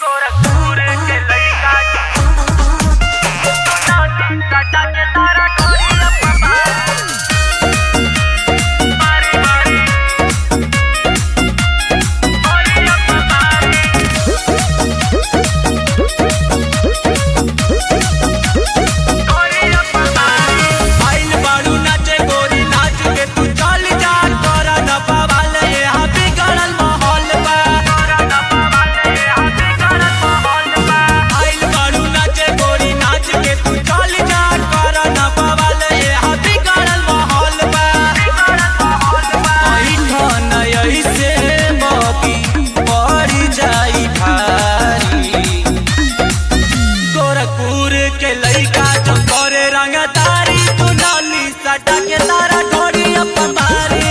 गोरखपुर के लड़का काटा के तारा ढोरी मारी मारी आइल बाड़ू नाचे गोरी नाच के तू चल जा तोरा न पावाल यहाँ बिगड़ल माहौल बा। आइल बाड़ू नाचे गोरी नाच के तू चल जा तोरा न पावाल यहाँ बिगड़ल माहौल बा। ऐठन ऐसे बबी पड़ जाई भारी। गोरखपुर के लइका जो करे रंगदारी तू नाली सटा के तारा ढोरी मारी।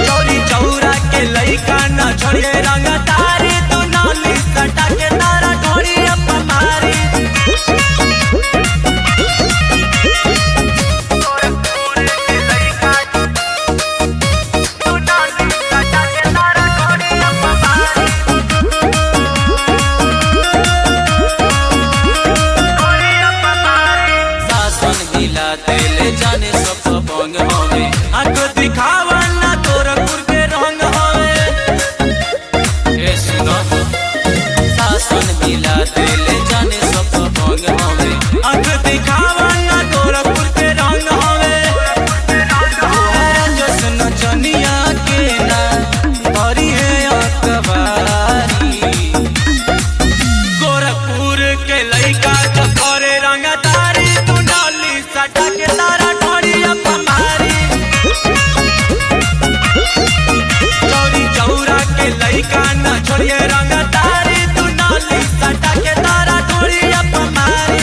चौरी चौरा के लइका न छोड़े रंगदारी तू नाली सटा के तारा ढोरी मारी। गोरखपुर के लड़का नाली काटा के तारा ढोरी मारी शासन हिला तेले जाने सब बंग हवे आंख दिखावा ना गोरखपुर के रंग हवे। ए सुनो शासन हिला तेले जाने सब बंग हवे आंख दिखावा ना गोरखपुर के रंग हवे। जसन चनिया के ना भरी है अखबारी। गोरखपुर के लइका जो करे रंगदारी तू नाली सटा के तारा ढोरी मारी। चौरी चौरा के लइका न छोड़िए रंगदारी तू नाली सटा के तारा ढोरी मारी।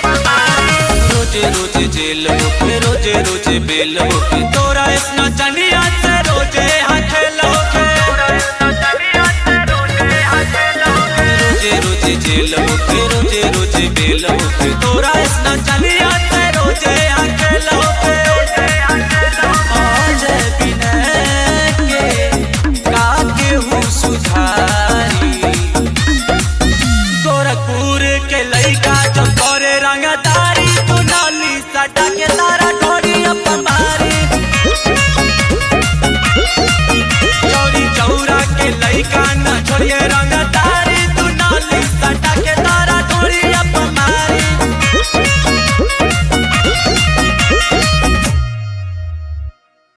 रोजे रोजे जेल होके रोजे रोजे बेल होके तोरा इतना चनिया से रोजे हथेल होके। रोजे रोजे जेल होके रोजे रोजे बेल होके तोरा इतना चनिया से रोजे हथेल होके। आज बिना के काके हूँ सुधारी। गोरखपुर के लइका जो करे रंगदारी तू नाली सटा के तारा ढोरी मारी। चौरी चौरा के लइका न छोड़िए रंगदारी तू नाली सटा